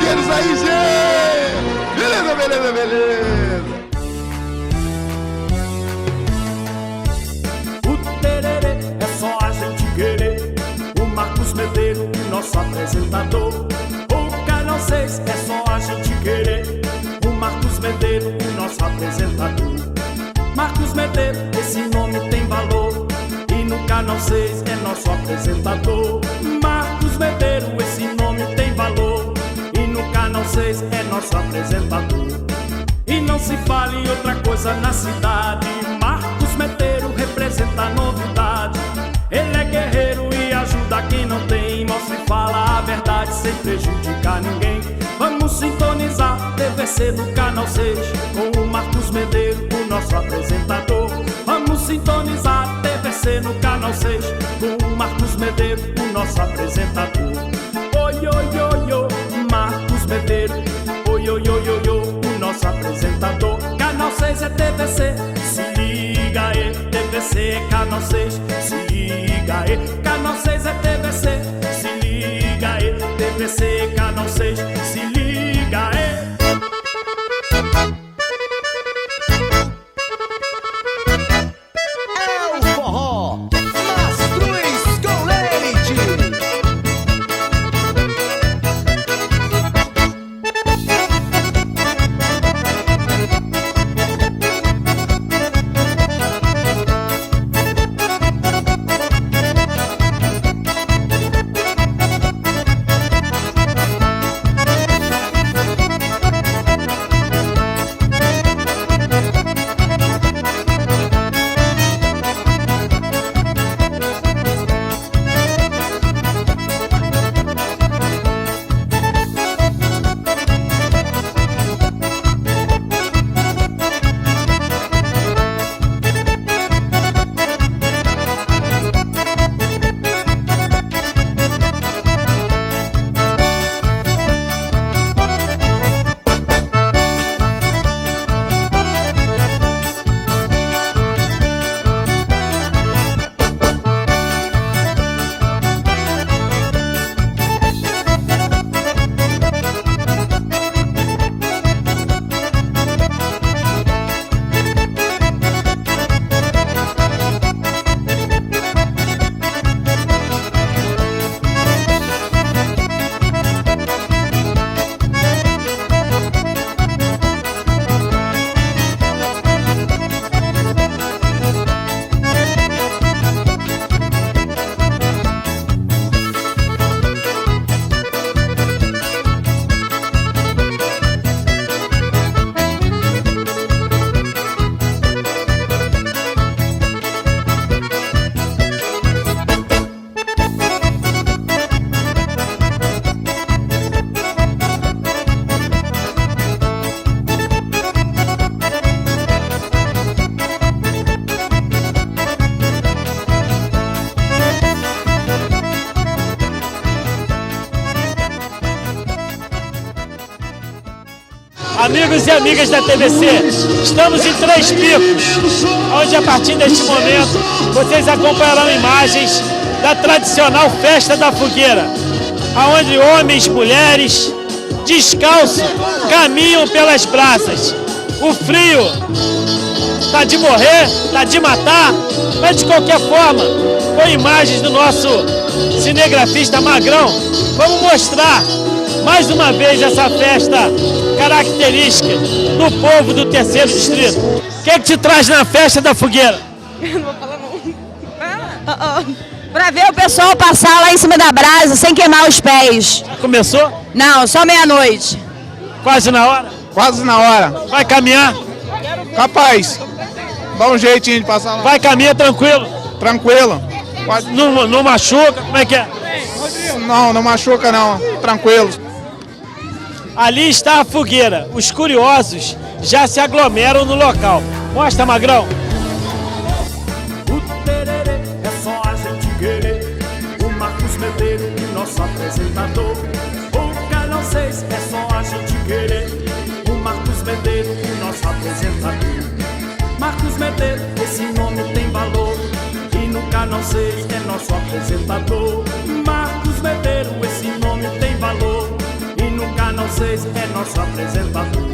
roqueiros aí, gente! Beleza, beleza, beleza! O tererê é só a gente querer. O Marcos Medeiros, nosso apresentador. O Canal 6 é só a gente querer. O Marcos Medeiros, nosso apresentador. Marcos Medeiros, esse nome tem valor. E no Canal 6 é nosso apresentador. Marcos Medeiros, esse nome tem valor. E no Canal 6 é nosso apresentador. E não se fale em outra coisa na cidade. Marcos Medeiros representa a novidade. Ele é guerreiro e ajuda quem não tem. Mostra e fala a verdade sem prejudicar ninguém. Vamos sintonizar TVC no Canal 6 com o Marcos Medeiros, o nosso apresentador. Vamos sintonizar TVC no Canal 6 com o Marcos Medeiros, o nosso apresentador. Oi, oi, oi, oi, Marcos Medeiros. Oi, oi, oi, oi, oi, o nosso apresentador. Canal 6 é TVC, se liga aí. TVC é Canal 6, se liga aí. Canal 6 é TVC, se liga aí. TVC é Canal 6, se liga aí. É o forró Mastruz com leite. Amigos e amigas da TVC, estamos em Três Picos, onde a partir deste momento vocês acompanharão imagens da tradicional Festa da Fogueira, onde homens e mulheres, descalços, caminham pelas praças. O frio tá de morrer, tá de matar, mas de qualquer forma, com imagens do nosso cinegrafista Magrão, vamos mostrar mais uma vez essa festa característica do povo do Terceiro Distrito. O que é que te traz na Festa da Fogueira? Eu não vou falar não. Pra ver o pessoal passar lá em cima da brasa sem queimar os pés. Já começou? Não, só meia-noite. Quase na hora? Quase na hora. Vai caminhar? Capaz. Dá um jeitinho de passar lá. Vai caminhar tranquilo? Tranquilo. Não machuca? Como é que é? Não, não machuca não. Tranquilo. Ali está a fogueira. Os curiosos já se aglomeram no local. Mostra, Magrão. O tererê é só a gente querer. O Marcos Medeiros, nosso apresentador. O Canal 6 é só a gente querer. O Marcos Medeiros, nosso apresentador. Marcos Medeiros, esse nome tem valor. E no Canal 6 é nosso apresentador. Marcos Medeiros, esse nome tem valor. E no Canal 6 6 é nosso apresentador.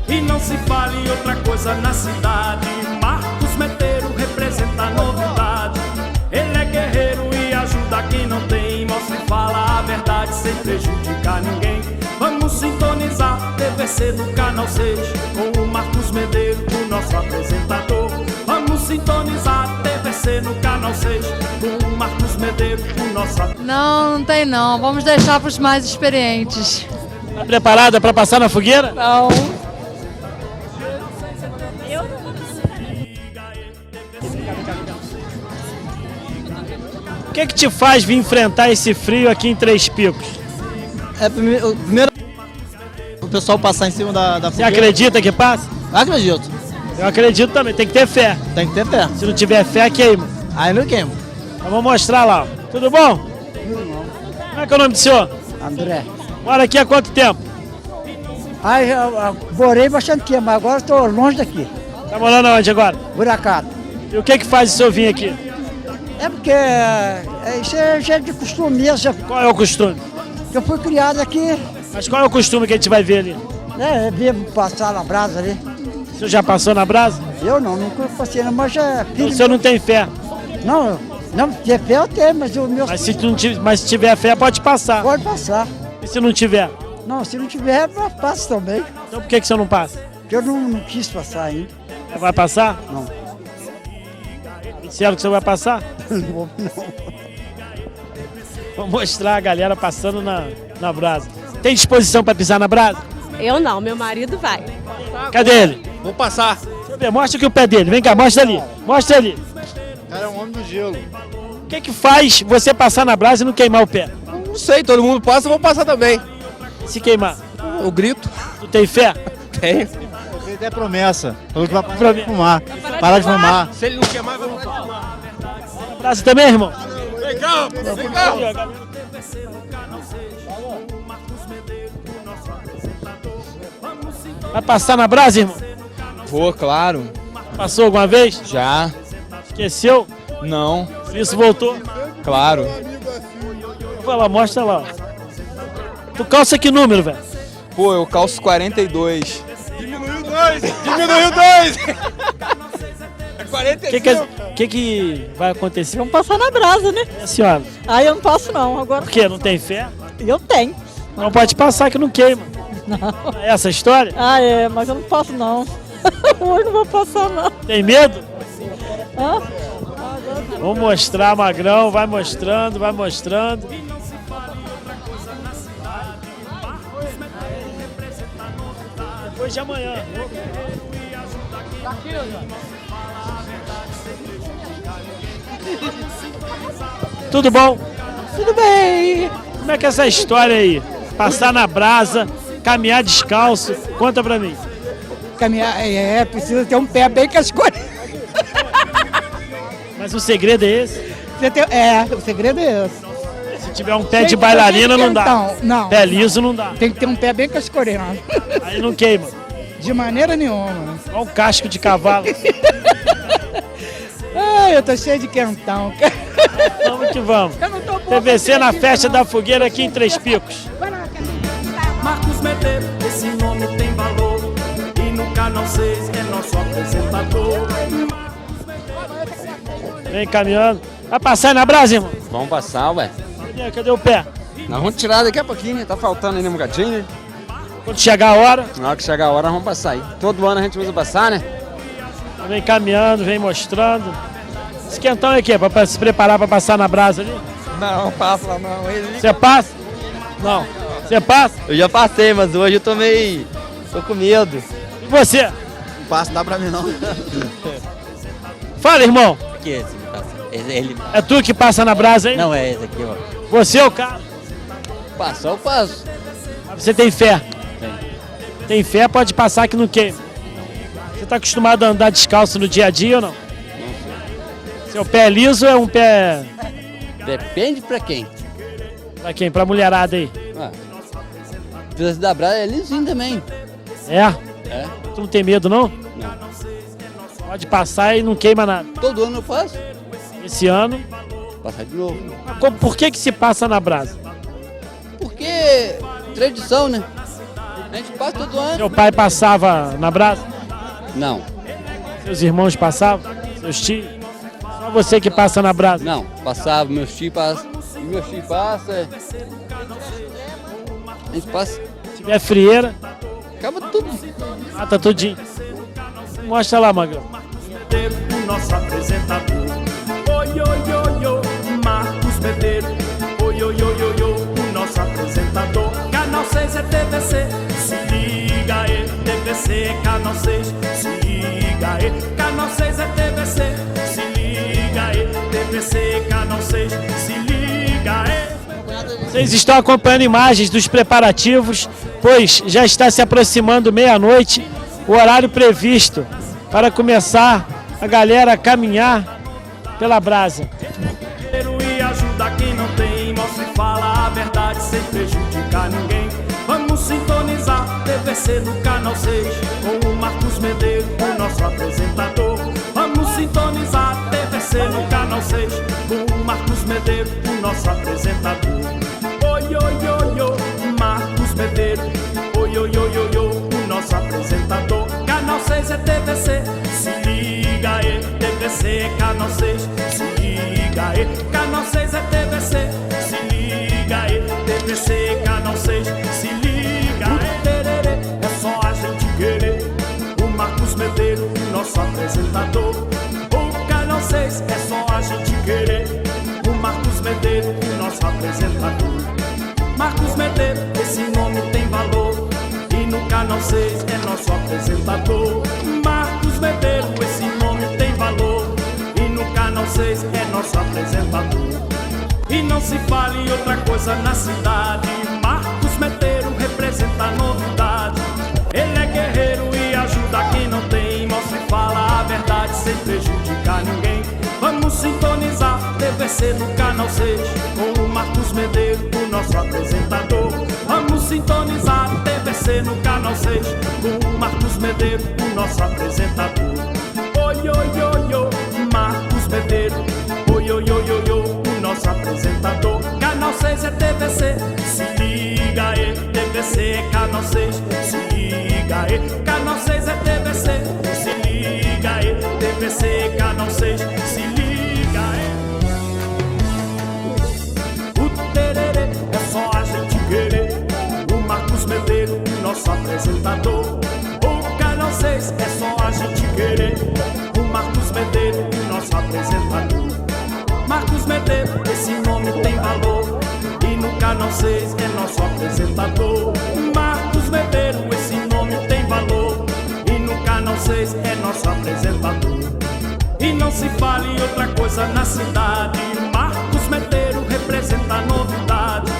E não se fale outra coisa na cidade, Marcos Meteiro representa a novidade. Ele é guerreiro e ajuda quem não tem, mostra e fala a verdade sem prejudicar ninguém. Vamos sintonizar TVC do Canal 6 com o Marcos Meteiro, o nosso apresentador. Vamos sintonizar TVC no Canal 6 com o Marcos Meteiro, o nosso apresentador. Não, não tem não. Vamos deixar para os mais experientes. Tá preparada para passar na fogueira? Não. O que te faz vir enfrentar esse frio aqui em Três Picos? Primeiro o pessoal passar em cima da Você fogueira. acredita que passa? Acredito. Eu acredito também, tem que ter fé. Tem que ter fé. Se não tiver fé, queima. Aí não queima. Então vamos mostrar lá. Ó. Tudo bom? Como é que é o nome do senhor? André. Mora aqui há quanto tempo? Aí eu morei bastante tempo, mas agora estou longe daqui, Tá morando onde agora? buracado. E o que faz o senhor vir aqui? É porque isso é jeito de costume mesmo. Qual é o costume? Eu fui criado aqui, Mas qual é o costume que a gente vai ver ali? né? Vim passar na brasa ali. O senhor já passou na brasa? Eu não, nunca passei, não, mas é Então filho. o senhor não tem fé. Não, ter fé eu tenho, mas o meu Mas se tiver fé, pode passar. pode passar. E se não tiver? Não, se não tiver, eu passo também. Então por que o senhor não passa? Porque eu não quis passar ainda. Vai passar? Não. Disseram que o senhor vai passar? Não vou, não. Vou mostrar a galera passando na brasa. Tem disposição para pisar na brasa? Eu não, meu marido vai. Cadê ele? Vou passar. Deixa eu ver, mostra aqui o pé dele. Vem cá, mostra ali. Mostra ali. O cara é um homem do gelo. O que faz você passar na brasa e não queimar o pé? Não sei, todo mundo passa, eu vou passar também. Se queimar, Eu grito. tu tem fé? Tenho. Ele tem promessa. Falou que vai parar Promessa. de fumar. Para de fumar. Se ele não queimar, eu vou passar. Brasa também, irmão? Vem cá, vem cá. Vai passar na brasa, irmão? Vou, claro. Passou alguma vez? Já. Esqueceu? Não. Por isso voltou? Claro. Vai lá, mostra lá. Tu calça que número, velho? Pô, eu calço 42. Diminuiu dois. Diminuiu dois. É 45. O que vai acontecer? Vamos passar na brasa, né? A senhora, Aí eu não passo não, agora por quê? Não tem fé? eu tenho. Não pode passar que não queima. É essa a história? Ah, é, mas eu não passo não. Hoje não vou passar não. Tem medo? Hã? Vamos mostrar, Magrão. Vai mostrando, vai mostrando. Depois de amanhã. Tudo bom? Tudo bem. Como é que é essa história aí? Passar na brasa, caminhar descalço. Conta pra mim. Caminhar, precisa ter um pé bem cascudo. Mas o segredo é esse? O segredo é esse. Se tiver um pé de bailarina, não dá. Então, não. Pé liso, não dá. Tem que ter um pé bem cascoreado. Aí não queima. De maneira nenhuma. Olha um casco de cavalo. Ai, eu tô cheio de quentão. Vamos que vamos. Eu não tô bom. TVC na festa da fogueira aqui em Três Picos. Marcos Meteiro, esse nome tem valor. E no Canal 6 é nosso apresentador. Vem caminhando. Vai passar aí na brasa, irmão? Vamos passar, ué. Cadê o pé? Nós vamos tirar daqui a pouquinho, né? Tá faltando ainda um bocadinho, né? Quando chegar a hora, Na hora que chegar a hora, nós vamos passar aí. Todo ano a gente usa passar, né? vem caminhando, vem mostrando. Esse quentão é o quê? Pra se preparar pra passar na brasa ali? Não, passa lá não. Você passa? Não. Você passa? Eu já passei, mas hoje eu tô meio... Tô com medo. E você? Não passa, dá pra mim não. Fala, irmão. Que é esse? Ele... É tu que passa na brasa aí? Não é esse aqui, ó. Você é o cara? Passar eu passo. Mas você tem fé? Tem fé, pode passar que não queima. Você tá acostumado a andar descalço no dia a dia ou não? Seu pé é liso ou é um pé... Depende pra quem. Pra quem? Pra mulherada aí? Precisa da brasa é lisinho também. É? É. Tu não tem medo não? Não. Pode passar e não queima nada. Todo ano eu passo. Esse ano, Passar de novo. por que se passa na brasa? Porque tradição, né? A gente passa todo ano. Seu pai passava na brasa? Não, Seus irmãos passavam? Seus tios? Só você que passa na brasa? não. Passava, meus tios passam. E meus tios passam. A gente passa. Se tiver frieira, Acaba tudo. mata tudinho. Mostra lá, Magrão. O nosso apresentador. Oi, oi, oi, oi, Marcos Medeiros. Oi, oi, oi, oi, oi, o nosso apresentador. Canal 6 é TVC, se liga aí. TVC, Canal 6, se liga aí. Canal 6 é TVC, se liga aí. TVC, Canal 6, se liga aí. Vocês estão acompanhando imagens dos preparativos, pois já está se aproximando meia-noite, o horário previsto para começar a galera a caminhar pela brasa. E ajuda quem não tem, mostra e fala a verdade sem prejudicar ninguém. Vamos sintonizar TVC no Canal 6 com o Marcos Medeiros, o nosso apresentador. Vamos sintonizar TVC no Canal 6 com o Marcos Medeiros, o nosso apresentador. Oi, oi, oi, oi, Marcos Medeiros. Oi, oi, oi, oi, oi, o nosso apresentador. Canal 6 é TVC, se liga aí. TVC, Canal 6, se liga aí. Canal 6 é TVC, se liga aí. TVC, Canal 6, se liga aí. Tererê, é só a gente querer. O Marcos Medeiros, nosso apresentador. O Canal 6 é só a gente querer. O Marcos Medeiros, nosso apresentador. Marcos Medeiros, esse nome tem valor. E no Canal 6 é nosso apresentador. Marcos Medeiros, esse nome tem valor. E no Canal 6 é nosso apresentador. E não se fale em outra coisa na cidade. Marcos Medeiros representa a novidade. Ele é guerreiro e ajuda quem não tem. Mostra e fala a verdade sem prejudicar ninguém. Vamos sintonizar TVC no Canal 6 com o Marcos Medeiros, o nosso apresentador. Vamos sintonizar TVC no Canal 6 com o Marcos Medeiros, o nosso apresentador. Oi, oi, oi, oi, Marcos Medeiros. Oi, oi, oi, oi, oi, o nosso apresentador. Canal 6 é TVC, se liga aí. TVC, Canal 6, se liga aí. Canal 6 é TVC, se liga aí. TVC, Canal 6, se liga aí. O tererê é só a gente querer. O Marcos Medeiros, nosso apresentador. O Canal 6 é só a gente querer. O Marcos Medeiros, nosso apresentador. Marcos Medeiros, esse nome tem valor. E no Canal 6 é nosso apresentador. Marcos Medeiros, esse nome tem valor. E no Canal 6 é nosso apresentador. E não se fale em outra coisa na cidade. Marcos Medeiros representa a novidade.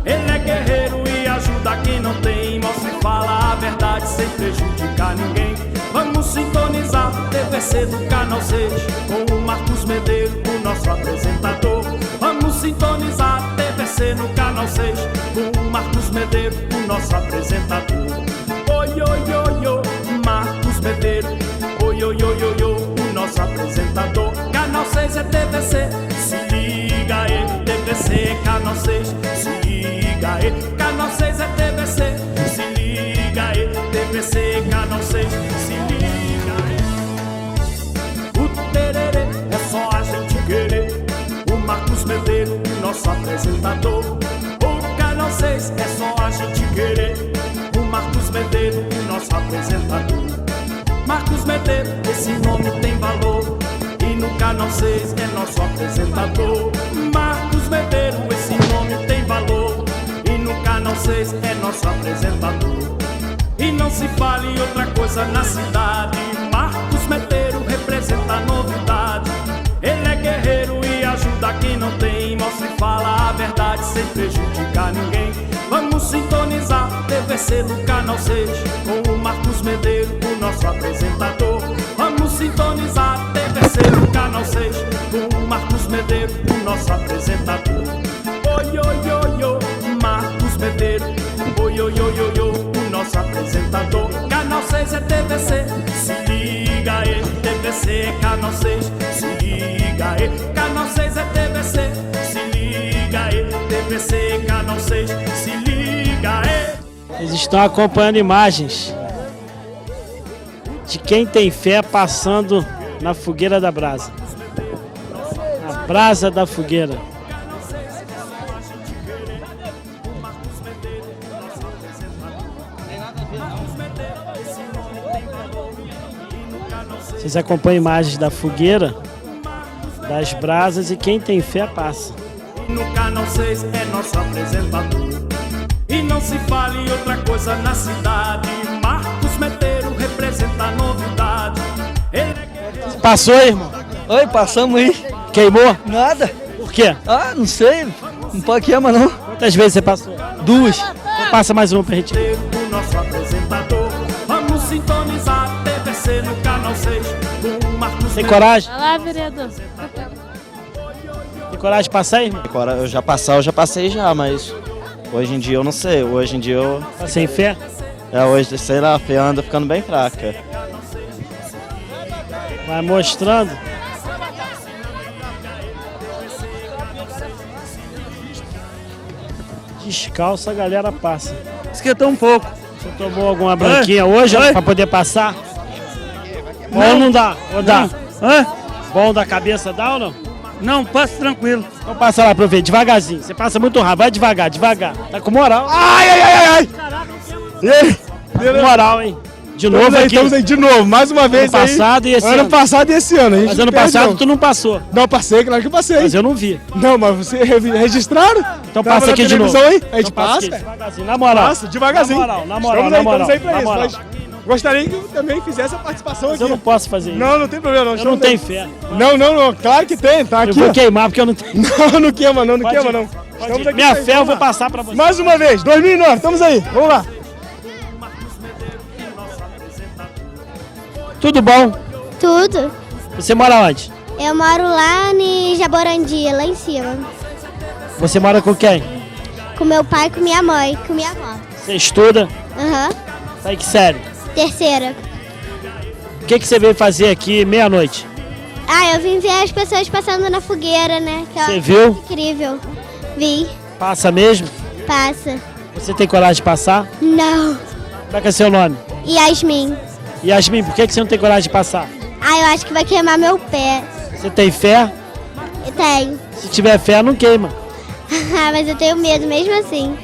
Ele é guerreiro e ajuda quem não tem. Mostra e fala a verdade sem prejudicar ninguém. Vamos sintonizar TVC do Canal 6 com o Marcos Medeiros, o nosso apresentador. Vamos sintonizar TVC no Canal 6 com o Marcos Medeiros, o nosso apresentador. Oi, oi, oi, oi, Marcos Medeiros. Oi, oi, oi, oi, oi, o nosso apresentador. Canal 6 é TVC, se liga aí. TVC, Canal 6, se liga aí. Canal 6 é TVC, se liga aí. TVC, Canal 6, se liga aí. O tererê é só a gente querer. O Marcos Medeiros, nosso apresentador. O Canal 6 é só a gente querer. O Marcos Medeiros, nosso apresentador. Marcos Medeiros, esse nome tem valor. E no Canal 6 é nosso apresentador. Marcos Medeiros, esse nome tem valor. E no Canal 6 é nosso apresentador. E não se fale em outra coisa na cidade. Marcos Medeiros representa a novidade. Ele é guerreiro e ajuda quem não tem. Mostra e fala a verdade sem prejudicar ninguém. Vamos sintonizar TVC no Canal 6 com o Marcos Medeiros, o nosso apresentador. Vamos sintonizar TVC no Canal 6 com o Marcos Medeiros, o nosso apresentador. Oi, oi, oi, oi, Marcos Medeiros. Oi, oi, oi, oi, oi, o nosso apresentador. Canal 6 é TVC, se liga aí. TVC, Canal 6, se liga aí. Canal 6 é TVC, se liga aí. TVC, Canal 6, se liga aí. Eles estão acompanhando imagens de quem tem fé passando na fogueira da brasa. Na brasa da fogueira. Vocês acompanham imagens da fogueira, das brasas, e quem tem fé passa. No Canal 6 é nosso apresentador. E não se fale outra coisa na cidade. Marcos Meteiro representa a novidade. Passou aí, irmão? Oi, passamos aí. Queimou? Nada. Por quê? Ah, não sei. Não pode queimar, não. Quantas vezes você passou? 2. Passa mais uma pra gente. O nosso apresentador. Vamos sintonizar a TVC no Canal 6. Com o Marcos Tem coragem? Olá, vereador. Tem coragem de passar aí, irmão? Eu já passei já, mas hoje em dia eu não sei. Hoje em dia eu... Tá sem fé? Hoje, sei lá, a fé anda ficando bem fraca. Vai mostrando. Descalço a galera passa. Esquentou um pouco. Você tomou alguma branquinha hoje pra poder passar? Ou não dá? Ou dá? Bom da cabeça dá ou não? Não, passa tranquilo. Então passa lá pra eu ver, devagarzinho. Você passa muito rápido, vai devagar, devagar. Tá com moral. Ai, ai, ai, ai, ai. E aí? Tá com moral, hein? De novo aqui. Estamos aí de novo, mais uma vez Ano passado e esse ano. Ano passado e esse ano. Mas ano passado tu não passou. Não, passei, claro que passei. Mas eu não vi. Não, mas você registraram? Então Tava passa na aqui de novo. televisão, hein? A gente Então passa passa. aqui, devagarzinho, na moral. Passa, devagarzinho. Na moral, na moral. Estamos aí pra na isso. moral. Mas gostaria que eu também fizesse a participação Mas aqui. eu não posso fazer isso. Não, não tem problema. Eu não tenho fé. Não. Claro que tem. Tá Eu aqui. vou ó. queimar porque eu não tenho. Não, não queima não. Não Pode queima ir. não. Pode Estamos ir. aqui Minha pra fé eu vamos vou lá. passar pra você. Mais uma vez, 2009. Estamos aí. Vamos lá. Tudo bom? Tudo. Você mora onde? Eu moro lá em Jaborandi, lá em cima. Você mora com quem? Com meu pai, com minha mãe, com minha avó. Você estuda? Aham. Tá aí que sério? Terceira. O que você veio fazer aqui meia-noite? Ah, eu vim ver as pessoas passando na fogueira, né? Que Você é viu? incrível. Vi. Passa mesmo? Passa. Você tem coragem de passar? Não. Como é que é seu nome? Yasmin. Yasmin, por que você não tem coragem de passar? Ah, eu acho que vai queimar meu pé. Você tem fé? Eu tenho. Se tiver fé, não queima. Ah, mas eu tenho medo mesmo assim.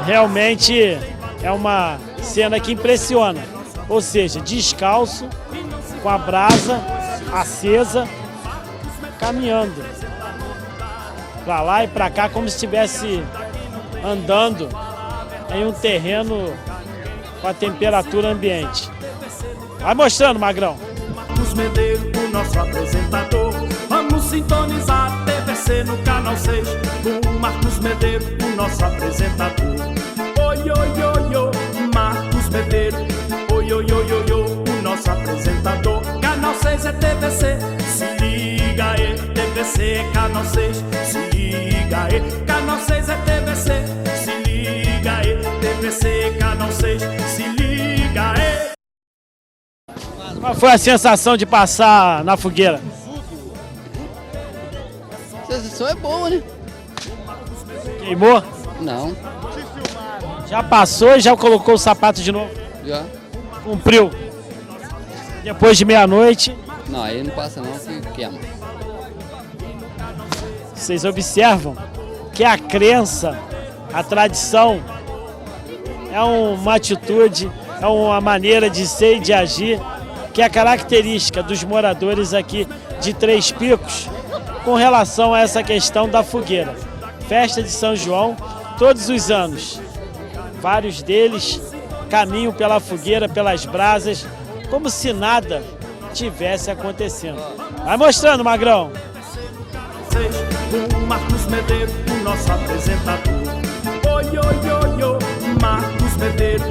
Realmente é uma cena que impressiona. Ou seja, descalço, com a brasa acesa, caminhando pra lá e pra cá, como se estivesse andando em um terreno com a temperatura ambiente. Vai mostrando, Magrão. Marcos Medeiro, o nosso apresentador. Vamos sintonizar a TVC no Canal 6. Com o Marcos Medeiro, o nosso apresentador. Oi, oi, oi, oi, Marcos Medeiro. Oi, oi, oi, oi, oi, o nosso apresentador. Canal 6 é TVC. Se liga aí, TVC é Canal 6. Se liga aí, Canal 6 é TVC. Se liga aí, TVC é Canal 6. Se liga aí. Qual foi a sensação de passar na fogueira? A sensação é boa, né? Queimou? Não, Já passou e já colocou o sapato de novo? já. Cumpriu? Depois de meia-noite, Não, aí não passa não, que queima. vocês observam que a crença, a tradição, é uma atitude, é uma maneira de ser e de agir que é característica dos moradores aqui de Três Picos com relação a essa questão da fogueira. Festa de São João, todos os anos. Vários deles caminham pela fogueira, pelas brasas, como se nada tivesse acontecendo. Vai mostrando, Magrão. Com o Marcos Medeiro, o nosso apresentador. Oi, oi, oi, oi, Marcos Medeiro.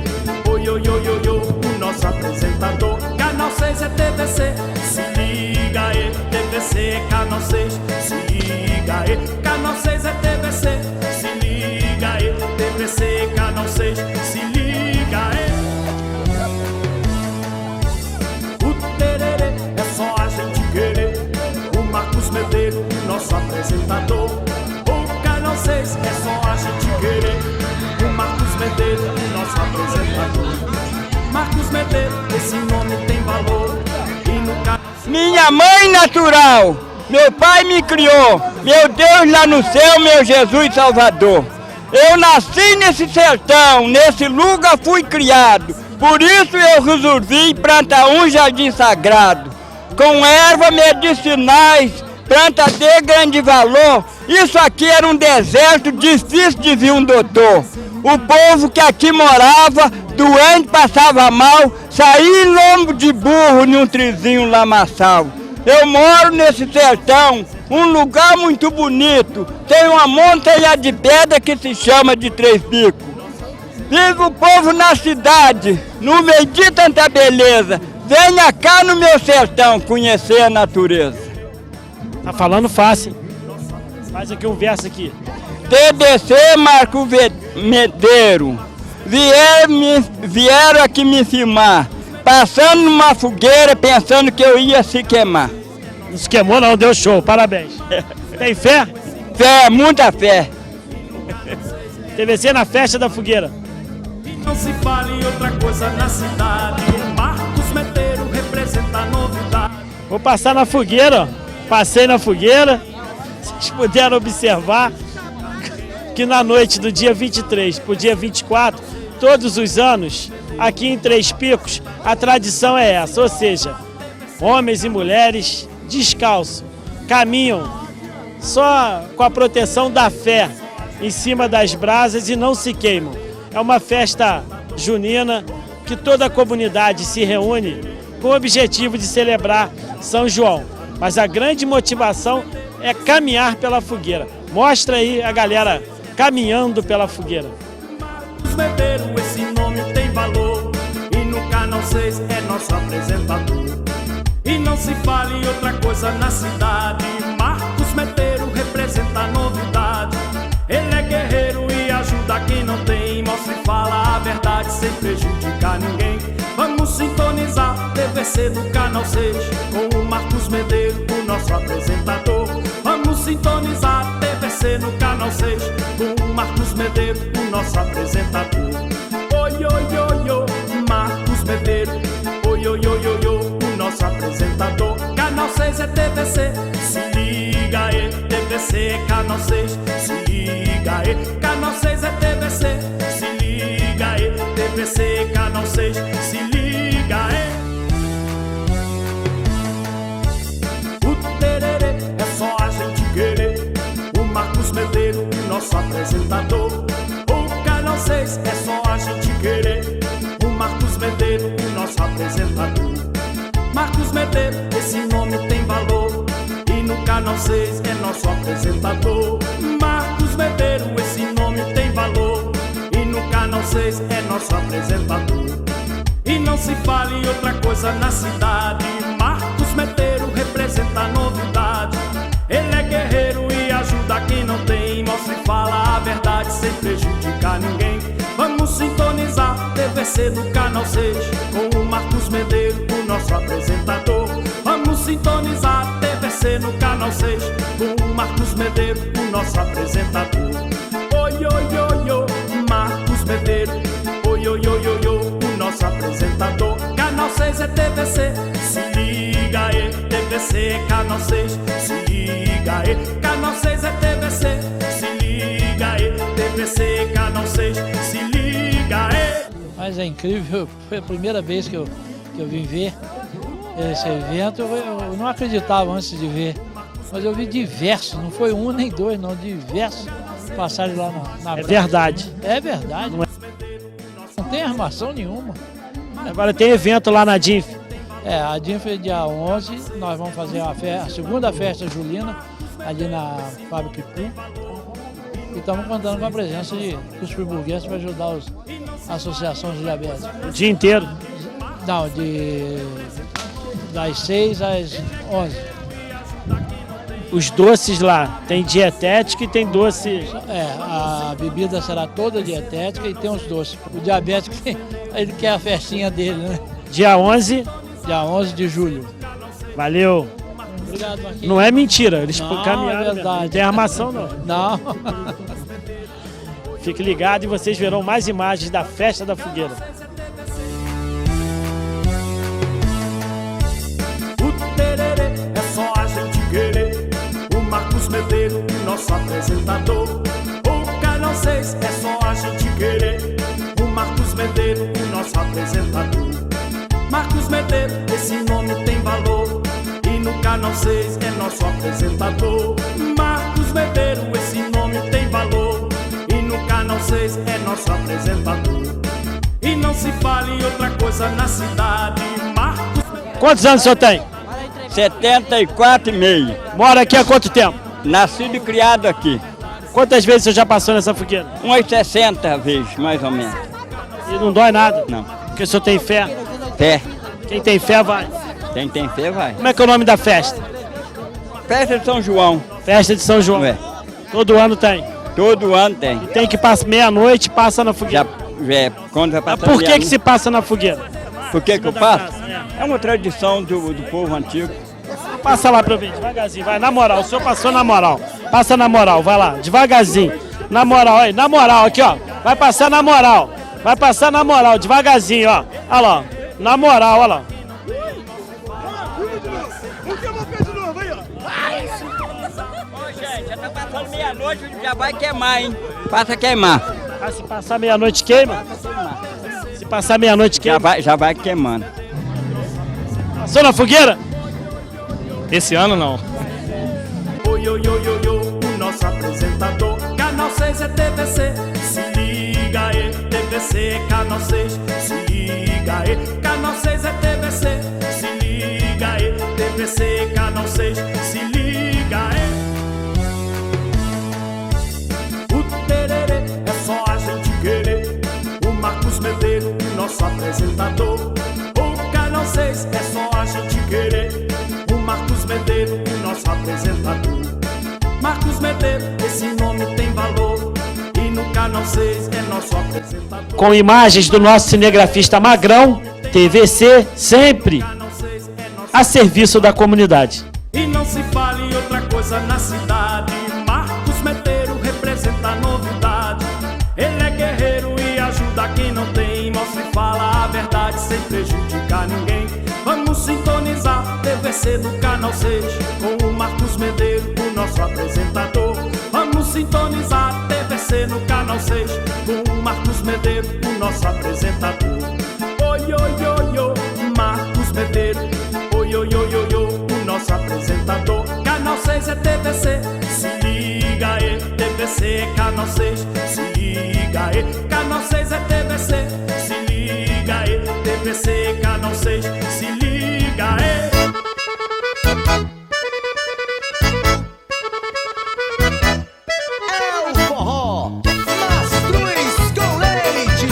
Oi, oi, oi, oi, oi, o nosso apresentador. Canal 6 é TVC. Se liga aí, TVC é Canal 6. Se liga aí, Canal 6 é TVC. Se liga aí, TVC é Canal 6. Se liga aí. O tererê é só a gente querer. O Marcos Medeiro, nosso apresentador. O Canal 6 é só a gente querer. Marcos Medeiros, esse nome tem valor. E no Minha mãe natural, meu pai me criou, meu Deus lá no céu, meu Jesus Salvador. Eu nasci nesse sertão, nesse lugar fui criado, por isso eu resolvi plantar um jardim sagrado, com ervas medicinais, planta de grande valor. Isso aqui era um deserto, difícil de vir um doutor. O povo que aqui morava, doente, passava mal, saía em lombo de burro num trizinho lamaçal. Eu moro nesse sertão, um lugar muito bonito, tem uma montanha de pedra que se chama de Três Picos. Vive o povo na cidade, não meio de tanta beleza, venha cá no meu sertão conhecer a natureza. Tá falando fácil, hein? Faz aqui um verso aqui. TDC Marcos Medeiros, vieram aqui me filmar, passando numa fogueira pensando que eu ia se queimar. Não se queimou não, deu show, parabéns. Tem fé? Fé, muita fé. TVC na festa da fogueira. não se fale em outra coisa na cidade. Marcos Medeiros representa a novidade. Vou passar na fogueira, ó. Passei na fogueira. Vocês puderam observar que na noite do dia 23 para o dia 24, todos os anos, aqui em Três Picos, a tradição é essa, ou seja, homens e mulheres descalços, caminham só com a proteção da fé em cima das brasas e não se queimam. É uma festa junina que toda a comunidade se reúne com o objetivo de celebrar São João. Mas a grande motivação é caminhar pela fogueira. Mostra aí a galera caminhando pela fogueira. Marcos Medeiros, esse nome tem valor. E no Canal 6 é nosso apresentador. E não se fale em outra coisa na cidade. Marcos Medeiros representa a novidade. Ele é guerreiro e ajuda quem não tem. Mostra e fala a verdade sem prejudicar ninguém. Vamos sintonizar TVC do Canal 6 com o Marcos Medeiros, o nosso apresentador. Vamos sintonizar TVC no Canal 6 com o Marcos Medeiros, o nosso apresentador. Oi, oi, oi, oi, Marcos Medeiros. Oi, oi, oi, oi, oi, o nosso apresentador. Canal 6 é TVC, se liga aí. TVC é Canal 6, se liga aí. Canal 6 é TVC, se liga aí. TVC é Canal 6, se liga aí. O tererê é só a gente querer. O Marcos Medeiros, nosso apresentador. O Canal 6 é só a gente querer. O Marcos Medeiros, nosso apresentador. Marcos Medeiros, esse nome tem valor. E no Canal 6 é nosso apresentador. Marcos Medeiros, esse nome tem valor. E no Canal 6 é nosso apresentador. E não se fale em outra coisa na cidade. Marcos Medeiros representa a novidade. Ele é guerreiro e ajuda quem não tem. Mostra e fala a verdade sem prejudicar ninguém. Vamos sintonizar TVC do Canal 6 com o Marcos Medeiros, o nosso apresentador. Vamos sintonizar TVC no Canal 6 com o Marcos Medeiros, o nosso apresentador. Oi, oi, oi, oi, Marcos Medeiros. Oi, oi, oi, oi, oi, o nosso apresentador. Canal 6 é TVC, se liga aí. TVC é Canal 6, se liga aí. Canal 6 é TVC, se liga aí. TVC é Canal 6, se liga aí. Mas é incrível, foi a primeira vez que eu vim ver esse evento. Eu não acreditava antes de ver, mas eu vi diversos, não foi um nem dois, não, diversos passagens lá na É verdade. É verdade. Não tem armação nenhuma. Agora tem evento lá na DINF. É, a DINF é dia 11, nós vamos fazer a segunda festa julina ali na Fábrica Ipu. E estamos contando com a presença dos friburgueses para ajudar as associações de diabetes. O dia inteiro? Não, das 6 às 11. Os doces lá, tem dietética e tem doce. É, a bebida será toda dietética e tem os doces. O diabético, ele quer a festinha dele, né? Dia 11? Dia 11 de julho. Valeu. Obrigado, Marquinhos. Não é mentira, eles Não, caminharam. é verdade. Não tem armação, não. Não. Fique ligado e vocês verão mais imagens da Festa da Fogueira. nosso apresentador. O Canal 6 é só a gente querer. O Marcos Medeiros, o nosso apresentador. Marcos Medeiros, esse nome tem valor. E no Canal 6 é nosso apresentador. Marcos Medeiros, esse nome tem valor. E no Canal 6 é nosso apresentador. E não se fale em outra coisa na cidade. Marcos... Quantos anos o senhor tem? 74,5. Mora aqui há quanto tempo? Nascido e criado aqui. Quantas vezes o senhor já passou nessa fogueira? Umas 60 vezes, mais ou menos. E não dói nada? Não. Porque o senhor tem fé? Fé. Quem tem fé vai. Quem tem fé vai. Como é que é o nome da festa? Festa de São João. Festa de São João. É. Todo ano tem. Todo ano tem. E tem que passar meia-noite e passa na fogueira. Quando vai Mas passar por que se passa na fogueira? Por que eu passo? É uma tradição do povo antigo. Passa lá pra eu ver, devagarzinho, vai, na moral, o senhor passou na moral. Passa na moral, vai lá, devagarzinho. Na moral, aí, na moral, aqui ó, vai passar na moral. Vai passar na moral, devagarzinho, ó. Olha lá, na moral, olha lá. Ô gente, já tá passando meia-noite, já vai queimar, hein? Passa a queimar. Ah, se passar meia-noite queima? Se passar meia-noite queima? Já vai queimando. Passou na fogueira? Esse ano não. Oi, oi, oi, oi, oi, o nosso apresentador. Canal 6 é TVC, se liga aí. TVC é Canal 6, se liga aí. Canal 6 é TVC, se liga aí. TVC é Canal 6, se liga aí. O tererê é só a gente querer. O Marcos Medeiros, o nosso apresentador. O Canal 6 é só a gente querer. Marcos Medeiros, o nosso apresentador. Marcos Medeiros, esse nome tem valor. E no Canal 6 é nosso apresentador. Com imagens do nosso cinegrafista Magrão, TVC, sempre a serviço da comunidade. E não se fale em outra coisa na cidade. Marcos Medeiros representa a novidade. Ele é guerreiro e ajuda quem não tem. Mostra e fala a verdade sem prejudicar ninguém. Vamos sintonizar TVC do Canal 6 com o Marcos Medeiros, o nosso apresentador. Vamos sintonizar TVC no Canal 6 com o Marcos Medeiros, o nosso apresentador. Oi, oi, oi, oi, Marcos Medeiros. Oi, oi, oi, oi, oi, o nosso apresentador. Canal 6 é TVC, se liga aí. TVC é Canal 6, se liga aí. Canal 6 é TVC, se liga aí. TVC é Canal 6, se liga aí. É o forró Mastruz com Leite.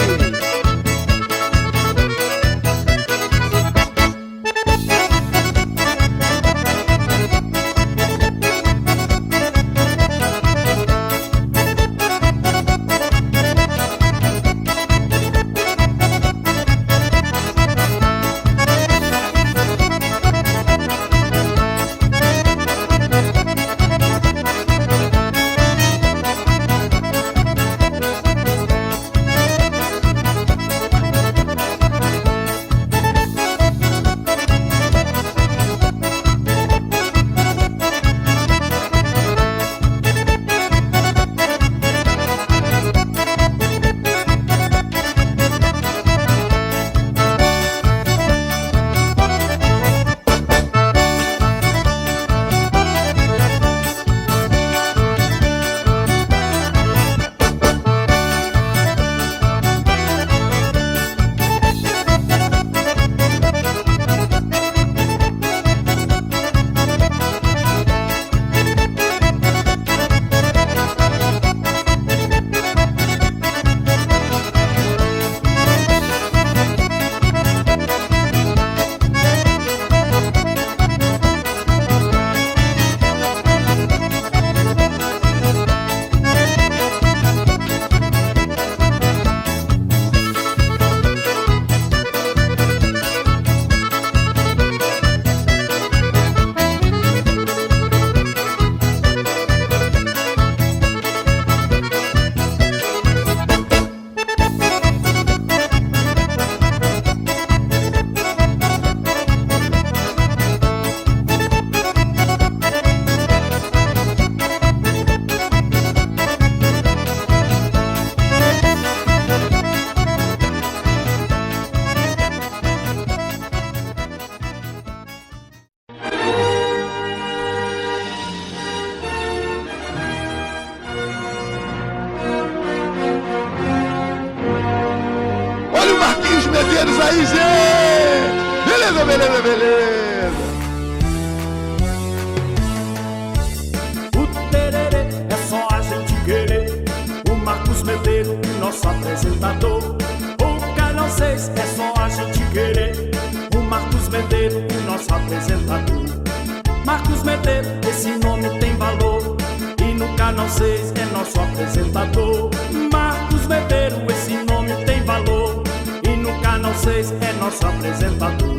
RG! Beleza, beleza, beleza! O tererê é só a gente querer. O Marcos Medeiros, nosso apresentador. O Canal 6 é só a gente querer. O Marcos Medeiros, nosso apresentador. Marcos Medeiros, esse nome tem valor. E no Canal 6 é nosso apresentador. Marcos Medeiros, esse nome tem valor. E no Canal 6 é nosso apresentador.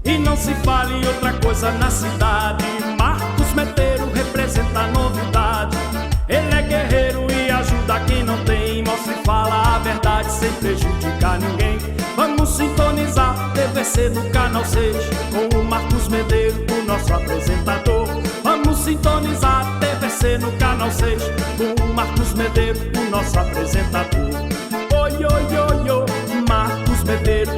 E não se fale outra coisa na cidade. Marcos Medeiros representa a novidade. Ele é guerreiro e ajuda quem não tem. Mostra e fala a verdade sem prejudicar ninguém. Vamos sintonizar TVC no Canal 6 com o Marcos Medeiros, o nosso apresentador. Vamos sintonizar TVC no Canal 6 com o Marcos Medeiros, o nosso apresentador. Oi, oi, oi, oi, Marcos Medeiros.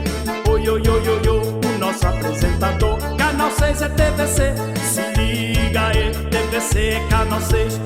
Oi, oi, oi, oi, oi, o nosso apresentador. Canal 6 é TVC, se liga aí, TVC é Canal 6.